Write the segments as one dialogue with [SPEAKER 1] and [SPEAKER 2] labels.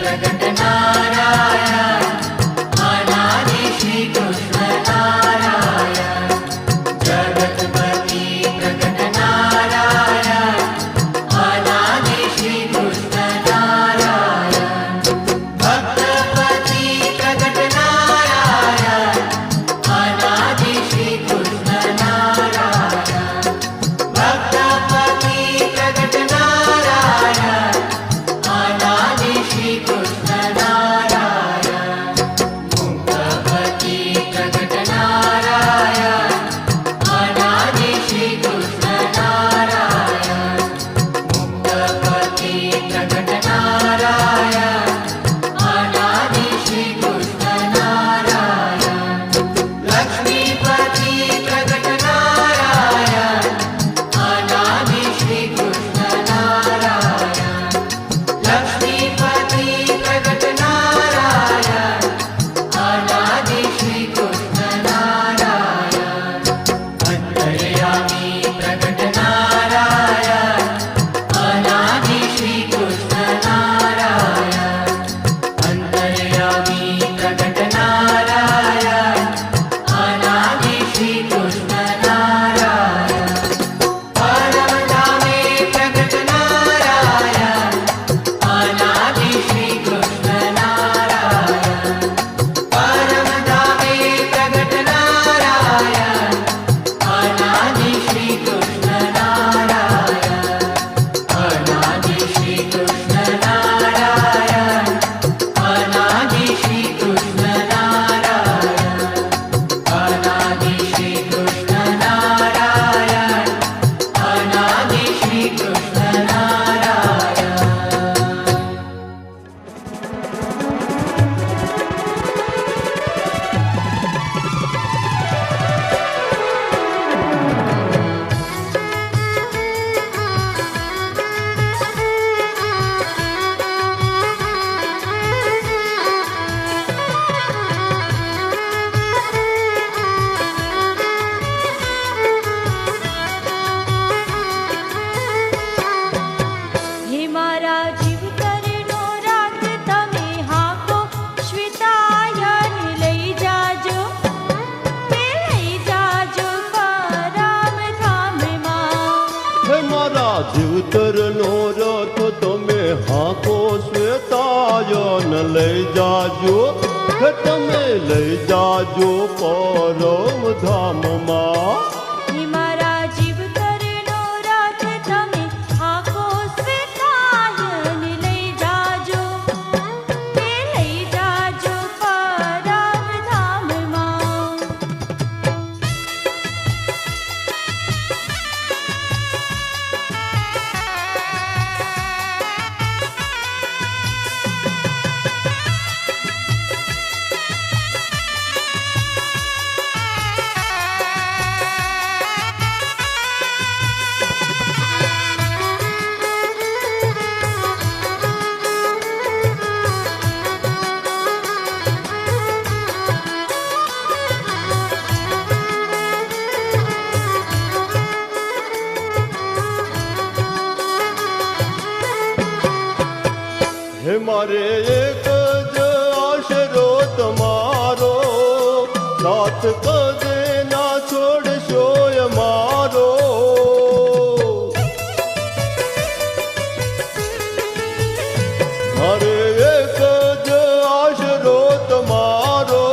[SPEAKER 1] प्रगट नारायण अनादि श्री कृष्ण नारायण जगतपति प्रगट नारायण अनादि श्री कृष्ण नारायण भक्तपति प्रगट नारायण अनादि श्री कृष्ण नारायण भक्तपति प्रगट नारायण अनादि श्री कृष्ण नारायण मुक्तपति प्रगट नारायण अनादि श्री कृष्ण नारायण मुक्तपति प्रगट नारायण अनादि श्री कृष्ण नारायण लक्ष्मीपति प्रगट नारायण अनादि श्री कृष्ण नारायण लक्ष्मीपति प्रगट नारायण अनादि श्री कृष्ण नारायण अंतर्यामी प्रगट नारायण अनादि श्री कृष्ण नारायण अंतर्यामी प्रगट नारायण अनादि श्री कृष्ण नारायण परमधामे प्रगट नारायण अनादि श्री कृष्ण नारायण परमधामे प्रगट नारायण अनादि श्री कृष्ण नारायण अनादि श्री कृष्ण नारायण अनादि श्री कृष्ण नारायण अनादि श्री कृष्ण नारायण अनादि श्री कृष्ण नारायण
[SPEAKER 2] હે મારા જીવ કરનો રાખ તમે હાકો શ્વેતાયન લઈ જાજો તે લઈ જાજો પરામ ધામમાં
[SPEAKER 3] હે મારા જીવતરનો રથ તમે હાકો શ્વેતાયન લઈ જાજો હે તમે લઈ જાજો પરમ ધામમાં
[SPEAKER 2] હે મારા જીવ કરનો રાખ તમે હાકો શ્વેતાયન લઈ જાજો તે લઈ જાજો પરામ ધામમાં
[SPEAKER 3] હે મારે એક જ આશરો તમારો સાથ કદે ના છોડશો મારો મારે એક જ આશરો તમારો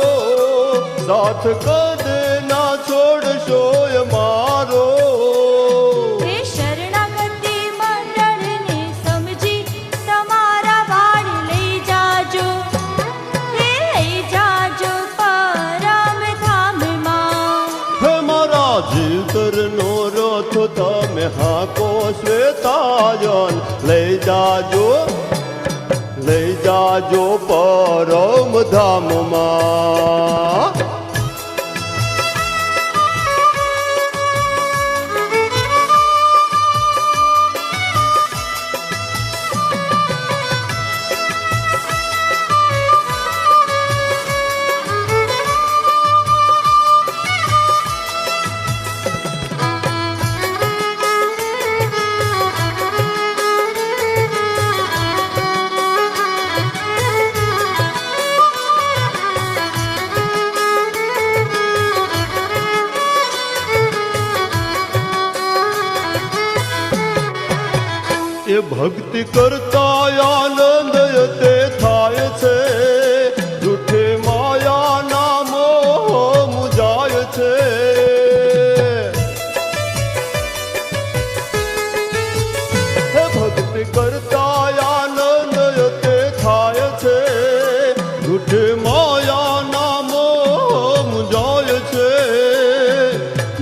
[SPEAKER 3] સાથ કદે ના છોડશો મારો
[SPEAKER 2] હે શરણાગતિ મંડળને સમજી તમારા વાળ લઈ જાજો તે લઈ જાજો પરમ ધામમાં
[SPEAKER 3] હે મારા જીવતરનો રથ તમે હાકો શ્વેતાયન લઈ જાજો પરમ ધામમાં ભક્તિ કરતા આનંદ તે થાય છે, જૂઠે માયાના મોહ મુજાય છે. હે ભક્તિ કરતા આનંદ તે થાય છે, જૂઠે માયાના મોહ મુજાય છે.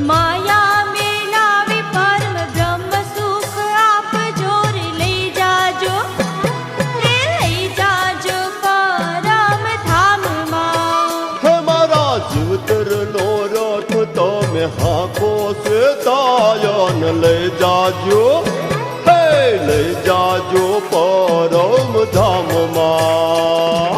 [SPEAKER 2] માયા મેલાવી પરમ બ્રહ્મ સુખ આપજો રે લઈ જાજો, એ લઈ જાજો પરમ ધામમાં.
[SPEAKER 3] હે મારા જીવતરનો રથ તમે હાંકો શ્વેતાયન લઈ જાજો, હે લઈ જાજો પરમ ધામમાં.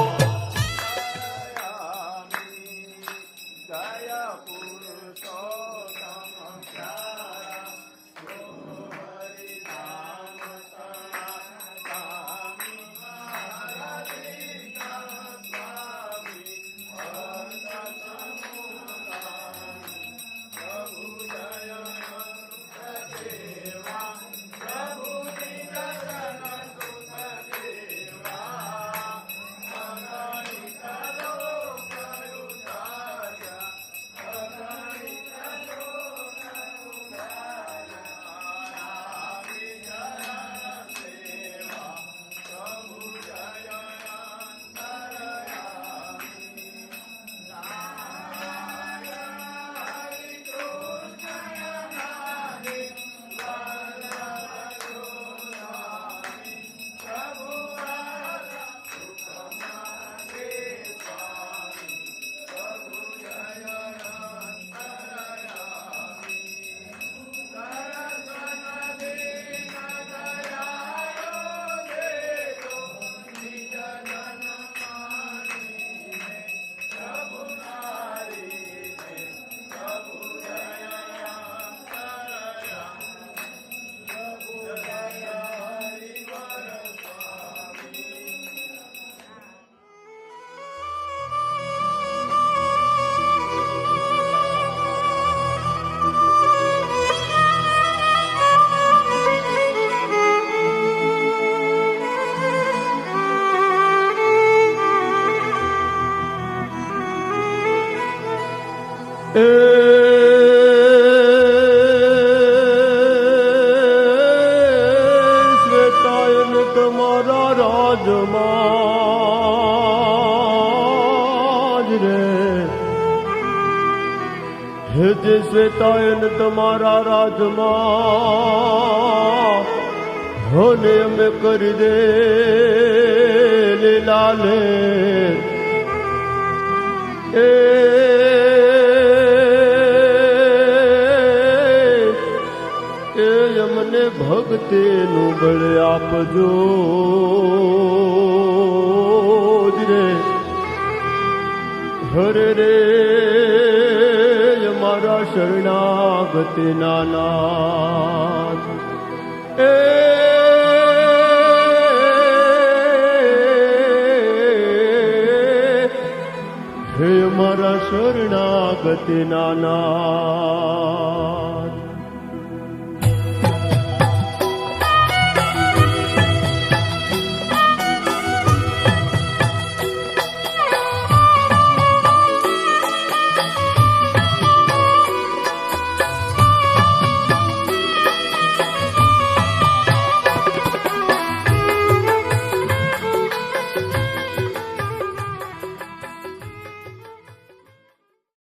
[SPEAKER 3] શ્વેતાયન તમારા રાજમાં જ રે, હે જે શ્વેતાયન તમારા રાજમાં, હોને અમે કરી દે લીલાલે. એ અમને ભક્તિનું બળ આપજો જ રે, હરે રે અમારા શરણાગતિ નાનાથ. હે અમારા શરણાગતિ નાનાથ.